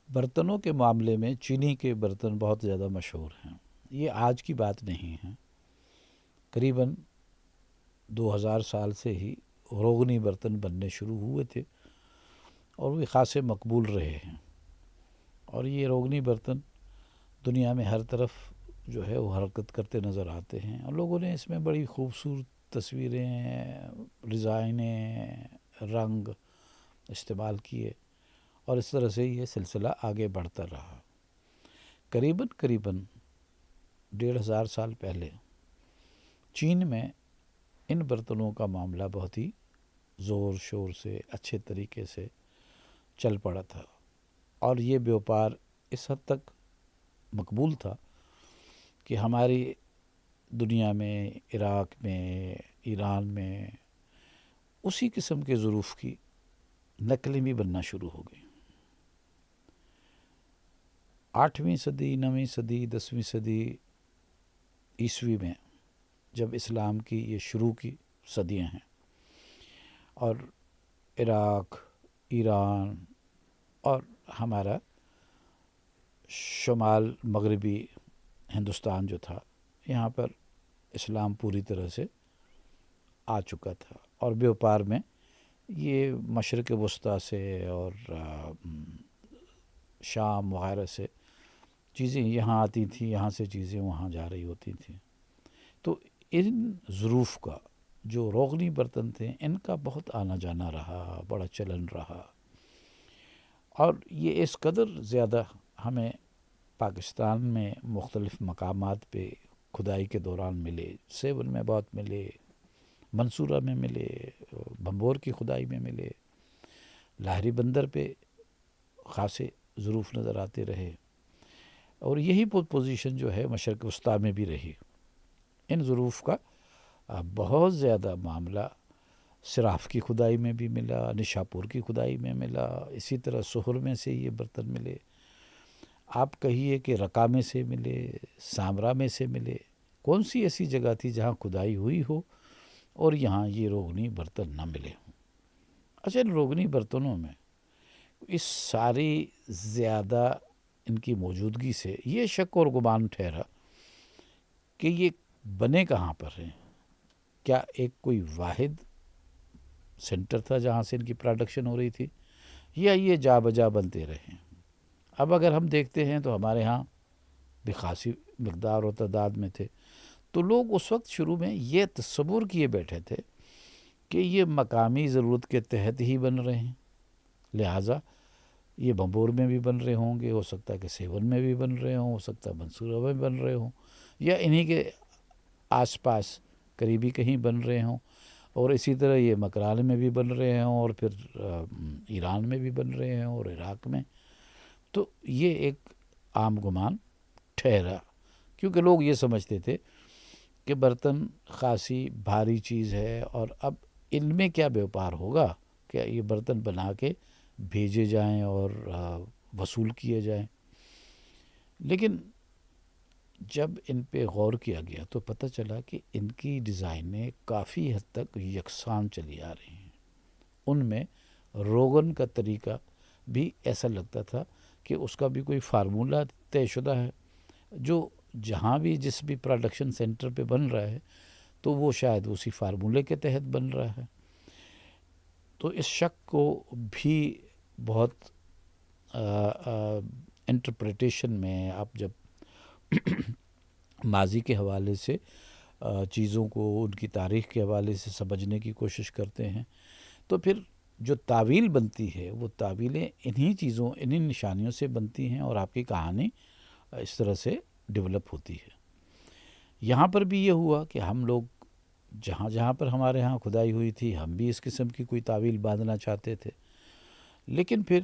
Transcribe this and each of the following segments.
برتنوں کے معاملے میں چینی کے برتن بہت زیادہ مشہور ہیں. یہ آج کی بات نہیں ہے. قریباً 2000 سال سے ہی روغنی برتن بننے شروع ہوئے تھے اور وہ خاصے مقبول رہے ہیں. اور یہ روغنی برتن دنیا میں ہر طرف جو ہے وہ حرکت کرتے نظر آتے ہیں. اور لوگوں نے اس میں بڑی خوبصورت تصویریں، ڈیزائنیں، رنگ استعمال کیے اور اس طرح سے یہ سلسلہ آگے بڑھتا رہا. قریباً 1500 سال پہلے چین میں ان برتنوں کا معاملہ بہت ہی زور شور سے اچھے طریقے سے چل پڑا تھا اور یہ بیوپار اس حد تک مقبول تھا کہ ہماری دنیا میں، عراق میں، ایران میں اسی قسم کے ظروف کی نقلیں بھی بننا شروع ہو گئیں. 8ویں صدی، 9ویں صدی، 10ویں صدی عیسوی میں جب اسلام کی یہ شروع کی صدیاں ہیں اور عراق، ایران اور ہمارا شمال مغربی ہندوستان جو تھا، یہاں پر اسلام پوری طرح سے آ چکا تھا اور بیوپار میں یہ مشرق وسطیٰ سے اور شام وغیرہ سے چیزیں یہاں آتی تھیں، یہاں سے چیزیں وہاں جا رہی ہوتی تھیں. تو ان ظروف کا جو روغنی برتن تھے ان کا بہت آنا جانا رہا، بڑا چلن رہا. اور یہ اس قدر زیادہ ہمیں پاکستان میں مختلف مقامات پہ کھدائی کے دوران ملے. سیون میں بہت ملے، منصورہ میں ملے، بھمبور کی کھدائی میں ملے، لاہری بندر پہ خاصے ظروف نظر آتے رہے اور یہی پوزیشن جو ہے مشرق وسطیٰ میں بھی رہی. ان ظروف کا بہت زیادہ معاملہ صراف کی کھدائی میں بھی ملا، نشاپور کی کھدائی میں ملا، اسی طرح سہر میں سے یہ برتن ملے. آپ کہیے کہ رقہ میں سے ملے، سامرا میں سے ملے. کون سی ایسی جگہ تھی جہاں کھدائی ہوئی ہو اور یہاں یہ روغنی برتن نہ ملے ہوں؟ اچھا، ان روغنی برتنوں میں اس ساری زیادہ ان کی موجودگی سے یہ شک اور گمان ٹھہرا کہ یہ بنے کہاں پر ہیں. کیا ایک کوئی واحد سینٹر تھا جہاں سے ان کی پروڈکشن ہو رہی تھی یا یہ جا بجا بنتے رہے؟ اب اگر ہم دیکھتے ہیں تو ہمارے ہاں بھی خاصی مقدار و تعداد میں تھے. تو لوگ اس وقت شروع میں یہ تصور کیے بیٹھے تھے کہ یہ مقامی ضرورت کے تحت ہی بن رہے ہیں، لہٰذا یہ بھمبور میں بھی بن رہے ہوں گے، ہو سکتا ہے کہ سیون میں بھی بن رہے ہوں، ہو سکتا ہے منصورہ میں بن رہے ہوں یا انہی کے آس پاس قریبی کہیں بن رہے ہوں. اور اسی طرح یہ مکران میں بھی بن رہے ہوں اور پھر ایران میں بھی بن رہے ہیں اور عراق میں. تو یہ ایک عام گمان ٹھہرا کیونکہ لوگ یہ سمجھتے تھے کہ برتن خاصی بھاری چیز ہے اور اب ان میں کیا بیوپار ہوگا، کیا یہ برتن بنا کے بھیجے جائیں اور وصول کیے جائیں. لیکن جب ان پہ غور کیا گیا تو پتہ چلا کہ ان کی ڈیزائنیں کافی حد تک یکساں چلی آ رہی ہیں. ان میں روغن کا طریقہ بھی ایسا لگتا تھا کہ اس کا بھی کوئی فارمولہ طے شدہ ہے جو جہاں بھی جس بھی پروڈکشن سینٹر پہ بن رہا ہے تو وہ شاید اسی فارمولے کے تحت بن رہا ہے. تو اس شک کو بھی بہت انٹرپریٹیشن میں آپ جب ماضی کے حوالے سے چیزوں کو ان کی تاریخ کے حوالے سے سمجھنے کی کوشش کرتے ہیں تو پھر جو تعویل بنتی ہے وہ تعویلیں انہی چیزوں، انہی نشانیوں سے بنتی ہیں اور آپ کی کہانی اس طرح سے ڈیولپ ہوتی ہے. یہاں پر بھی یہ ہوا کہ ہم لوگ جہاں جہاں پر ہمارے ہاں کھدائی ہوئی تھی ہم بھی اس قسم کی کوئی تعویل باندھنا چاہتے تھے. لیکن پھر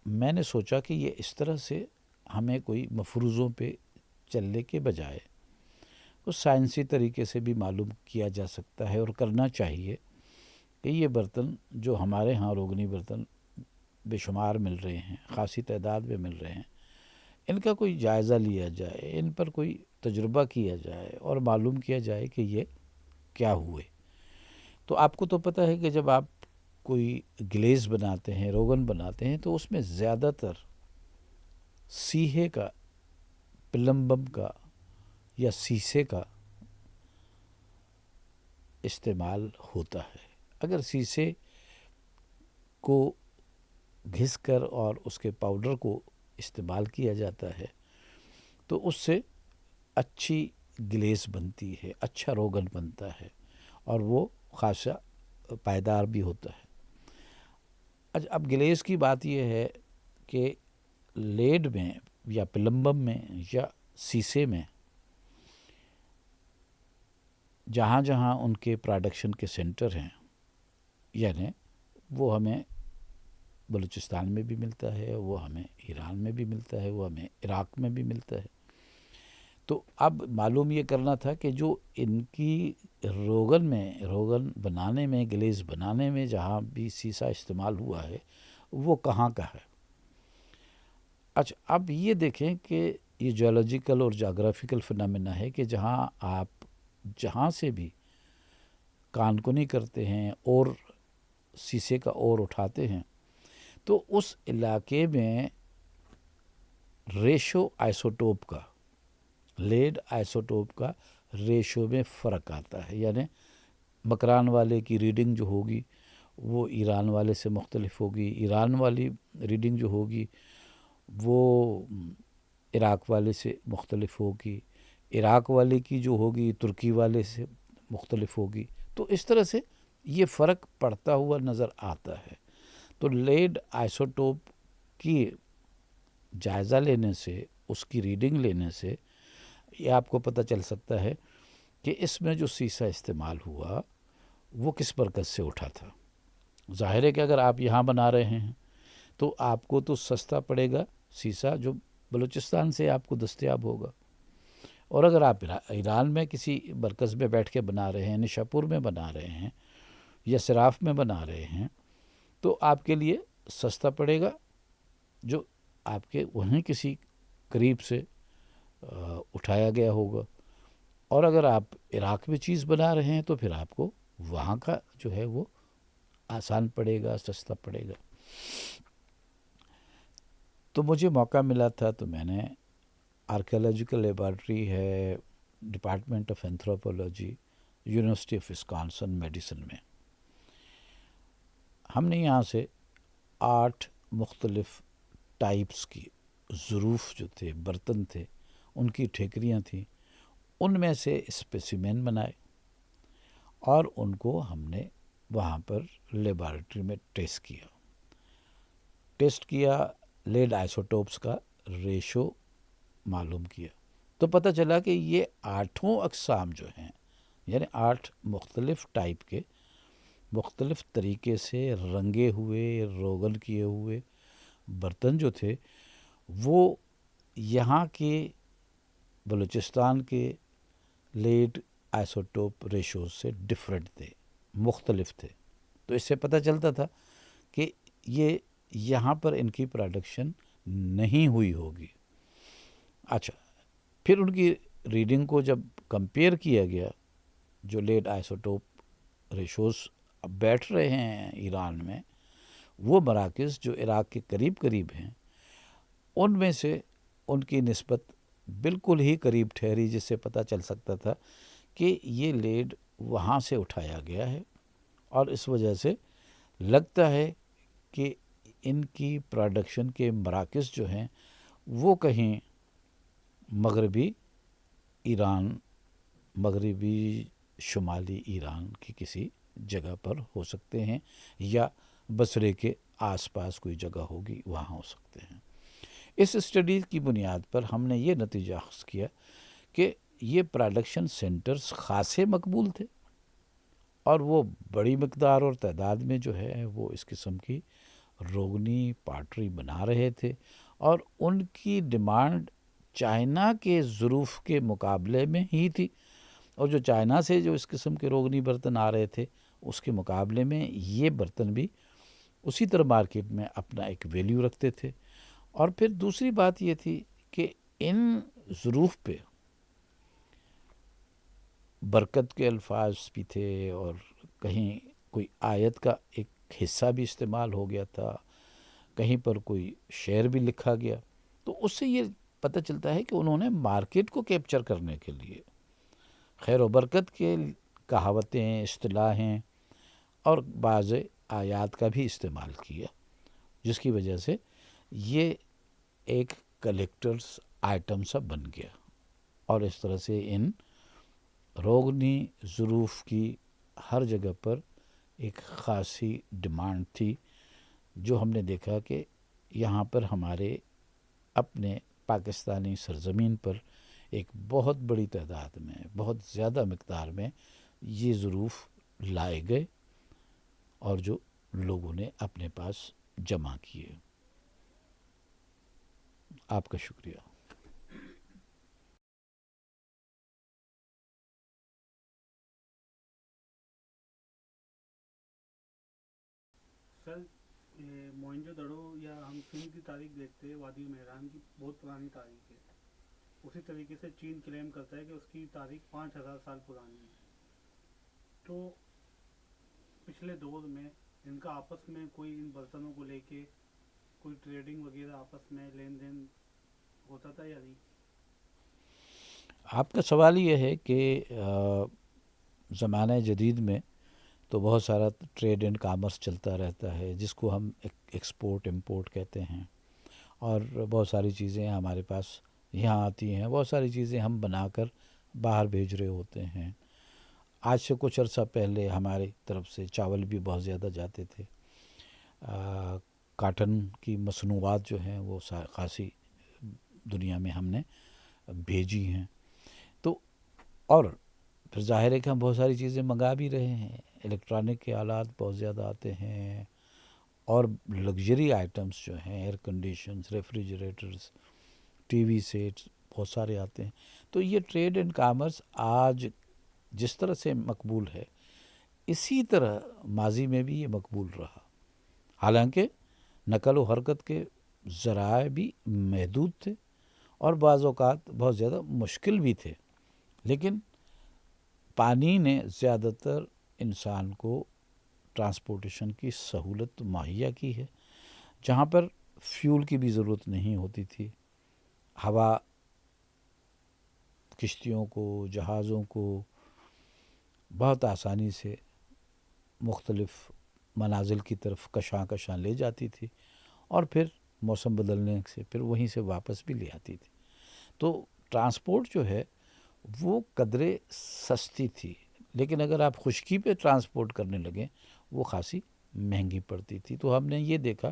میں نے سوچا کہ یہ اس طرح سے ہمیں کوئی مفروضوں پہ چلنے کے بجائے اس سائنسی طریقے سے بھی معلوم کیا جا سکتا ہے اور کرنا چاہیے کہ یہ برتن جو ہمارے ہاں روغنی برتن بے شمار مل رہے ہیں، خاصی تعداد میں مل رہے ہیں، ان کا کوئی جائزہ لیا جائے، ان پر کوئی تجربہ کیا جائے اور معلوم کیا جائے کہ یہ کیا ہوئے. تو آپ کو تو پتہ ہے کہ جب آپ کوئی گلیز بناتے ہیں، روغن بناتے ہیں، تو اس میں زیادہ تر سیہے کا، پلمبم کا یا سیسے کا استعمال ہوتا ہے۔ اگر سیسے کو گھس کر اور اس کے پاؤڈر کو استعمال کیا جاتا ہے تو اس سے اچھی گلیز بنتی ہے، اچھا روغن بنتا ہے اور وہ خاصا پائیدار بھی ہوتا ہے۔ اچھا، اب گلیز کی بات یہ ہے کہ لیڈ میں یا پلمبم میں یا سیسے میں جہاں جہاں ان کے پروڈکشن کے سینٹر ہیں، یعنی وہ ہمیں بلوچستان میں بھی ملتا ہے، وہ ہمیں ایران میں بھی ملتا ہے، وہ ہمیں عراق میں بھی ملتا ہے، تو اب معلوم یہ کرنا تھا کہ جو ان کی روغن بنانے میں، گلیز بنانے میں جہاں بھی سیسا استعمال ہوا ہے وہ کہاں کا ہے۔ اچھا، اب یہ دیکھیں کہ یہ جیولوجیکل اور جغرافیکل فنامنا ہے کہ جہاں سے بھی کان کنی کرتے ہیں اور سیسے کا اور اٹھاتے ہیں تو اس علاقے میں ریشو آئسوٹوپ کا، لیڈ آئسوٹوپ کا ریشو میں فرق آتا ہے، یعنی مکران والے کی ریڈنگ جو ہوگی وہ ایران والے سے مختلف ہوگی، ایران والی ریڈنگ جو ہوگی وہ عراق والے سے مختلف ہوگی، عراق والے کی جو ہوگی ترکی والے سے مختلف ہوگی، تو اس طرح سے یہ فرق پڑتا ہوا نظر آتا ہے۔ تو لیڈ آئسوٹوپ کی جائزہ لینے سے، اس کی ریڈنگ لینے سے یہ آپ کو پتہ چل سکتا ہے کہ اس میں جو سیسا استعمال ہوا وہ کس مرکز سے اٹھا تھا۔ ظاہر ہے کہ اگر آپ یہاں بنا رہے ہیں تو آپ کو تو سستا پڑے گا سیسا جو بلوچستان سے آپ کو دستیاب ہوگا، اور اگر آپ ایران میں کسی مرکز میں بیٹھ کے بنا رہے ہیں، نشاپور میں بنا رہے ہیں یا سراف میں بنا رہے ہیں تو آپ کے لیے سستا پڑے گا جو آپ کے وہیں کسی قریب سے اٹھایا گیا ہوگا، اور اگر آپ عراق میں چیز بنا رہے ہیں تو پھر آپ کو وہاں کا جو ہے وہ آسان پڑے گا، سستا پڑے گا۔ تو مجھے موقع ملا تھا تو میں نے آرکیالوجیکل لیبارٹری ہے department of anthropology, university of Wisconsin medicine میں، ہم نے یہاں سے 8 مختلف ٹائپس کی ظروف جو تھے، برتن تھے، ان کی ٹھیکریاں تھیں، ان میں سے اسپیسیمن بنائے اور ان کو ہم نے وہاں پر لیبارٹری میں ٹیسٹ کیا، لیڈ آئسوٹوپس کا ریشو معلوم کیا، تو پتہ چلا کہ یہ 8 اقسام جو ہیں، یعنی 8 مختلف ٹائپ کے، مختلف طریقے سے رنگے ہوئے، روغن کیے ہوئے برتن جو تھے وہ یہاں کے بلوچستان کے لیڈ آئسوٹوپ ریشوز سے ڈفرینٹ تھے، مختلف تھے، تو اس سے پتہ چلتا تھا کہ یہ یہاں پر ان کی پروڈکشن نہیں ہوئی ہوگی۔ اچھا، پھر ان کی ریڈنگ کو جب کمپیئر کیا گیا، جو لیڈ آئسوٹوپ ریشوز اب بیٹھ رہے ہیں ایران میں، وہ مراکز جو عراق کے قریب ہیں، ان میں سے ان کی نسبت بالکل ہی قریب ٹھہری، جس سے پتہ چل سکتا تھا کہ یہ لیڈ وہاں سے اٹھایا گیا ہے، اور اس وجہ سے لگتا ہے کہ ان کی پروڈکشن کے مراکز جو ہیں وہ کہیں مغربی شمالی ایران کی کسی جگہ پر ہو سکتے ہیں، یا بصرے کے آس پاس کوئی جگہ ہوگی وہاں ہو سکتے ہیں۔ اس اسٹڈی کی بنیاد پر ہم نے یہ نتیجہ اخذ کیا کہ یہ پروڈکشن سینٹرز خاصے مقبول تھے، اور وہ بڑی مقدار اور تعداد میں جو ہے وہ اس قسم کی روغنی پاٹری بنا رہے تھے، اور ان کی ڈیمانڈ چائنا کے ظروف کے مقابلے میں ہی تھی، اور جو چائنا سے جو اس قسم کے روغنی برتن آ رہے تھے اس کے مقابلے میں یہ برتن بھی اسی طرح مارکیٹ میں اپنا ایک ویلیو رکھتے تھے۔ اور پھر دوسری بات یہ تھی کہ ان ظروف پہ برکت کے الفاظ بھی تھے، اور کہیں کوئی آیت کا ایک حصہ بھی استعمال ہو گیا تھا، کہیں پر کوئی شعر بھی لکھا گیا. تو اس سے یہ پتہ چلتا ہے کہ انہوں نے مارکیٹ کو کیپچر کرنے کے لیے خیر و برکت کے کہاوتیں، اصطلاحیں اور بعض آیات کا بھی استعمال کیا، جس کی وجہ سے یہ ایک کلیکٹرز آئٹم سا بن گیا. اور اس طرح سے ان روغنی ظروف کی ہر جگہ پر ایک خاصی ڈیمانڈ تھی، جو ہم نے دیکھا کہ یہاں پر ہمارے اپنے پاکستانی سرزمین پر ایک بہت بڑی تعداد میں، بہت زیادہ مقدار میں یہ ظروف لائے گئے اور جو لوگوں نے اپنے پاس جمع کیے. آپ کا شکریہ. سر موئنجو دڑو یا ہم سندھ کی تاریخ دیکھتے ہیں، وادی مہران کی بہت پرانی تاریخ ہے. اسی طریقے سے چین کلیم کرتا ہے کہ اس کی تاریخ 5000 سال پرانی ہے. تو پچھلے دور میں ان کا آپس میں کوئی ان برتنوں کو لے کے کوئی ٹریڈنگ وغیرہ آپس میں لین دین ہوتا تھا یا نہیں؟ آپ کا سوال یہ ہے کہ زمانہ جدید میں تو بہت سارا ٹریڈ اینڈ کامرس چلتا رہتا ہے، جس کو ہم ایکسپورٹ امپورٹ کہتے ہیں، اور بہت ساری چیزیں ہمارے پاس یہاں آتی ہیں، بہت ساری چیزیں ہم بنا کر باہر بھیج رہے ہوتے ہیں. آج سے کچھ عرصہ پہلے ہماری طرف سے چاول بھی بہت زیادہ جاتے تھے. کاٹن کی مصنوعات جو ہیں وہ خاصی دنیا میں ہم نے بھیجی ہیں. تو اور پھر ظاہر ہے کہ ہم بہت ساری چیزیں منگا بھی رہے ہیں. الیکٹرانک کے آلات بہت زیادہ آتے ہیں، اور لگژری آئٹمس جو ہیں، air conditions, refrigerators, TV sets بہت سارے آتے ہیں. تو یہ ٹریڈ اینڈ کامرس آج جس طرح سے مقبول ہے، اسی طرح ماضی میں بھی یہ مقبول رہا. حالانکہ نقل و حرکت کے ذرائع بھی محدود تھے اور بعض اوقات بہت زیادہ مشکل بھی تھے، لیکن پانی نے زیادہ تر انسان کو ٹرانسپورٹیشن کی سہولت مہیا کی ہے. جہاں پر فیول کی بھی ضرورت نہیں ہوتی تھی، ہوا کشتیوں کو، جہازوں کو بہت آسانی سے مختلف منازل کی طرف کشاں کشاں لے جاتی تھی، اور پھر موسم بدلنے سے پھر وہیں سے واپس بھی لے آتی تھی. تو ٹرانسپورٹ جو ہے وہ قدرے سستی تھی، لیکن اگر آپ خشکی پہ ٹرانسپورٹ کرنے لگیں وہ خاصی مہنگی پڑتی تھی. تو ہم نے یہ دیکھا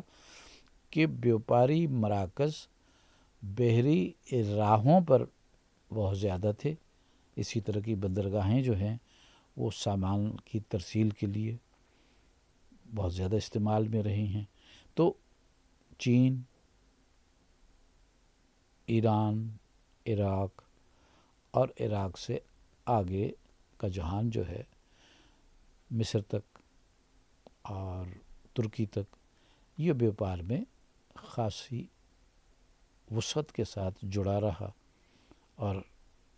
کہ بیوپاری مراکز بحری راہوں پر بہت زیادہ تھے. اسی طرح کی بندرگاہیں جو ہیں وہ سامان کی ترسیل کے لیے بہت زیادہ استعمال میں رہی ہیں. تو چین، ایران، عراق اور عراق سے آگے کا جہان جو ہے، مصر تک اور ترکی تک، یہ بیوپار میں خاصی وسعت کے ساتھ جڑا رہا اور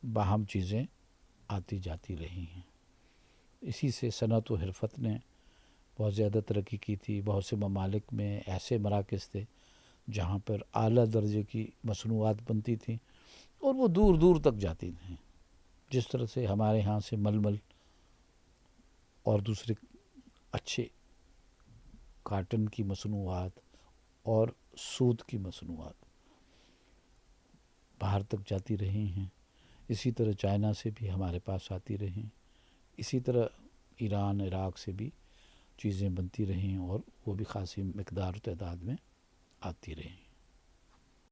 باہم چیزیں آتی جاتی رہی ہیں. اسی سے صنعت و حرفت نے بہت زیادہ ترقی کی تھی. بہت سے ممالک میں ایسے مراکز تھے جہاں پر اعلیٰ درجے کی مصنوعات بنتی تھیں اور وہ دور دور تک جاتی تھیں. جس طرح سے ہمارے ہاں سے ململ اور دوسرے اچھے کاٹن کی مصنوعات اور سوت کی مصنوعات باہر تک جاتی رہی ہیں، اسی طرح چائنا سے بھی ہمارے پاس آتی رہیں، اسی طرح ایران، عراق سے بھی چیزیں بنتی رہیں اور وہ بھی خاصی مقدار و تعداد میں آتی رہیں.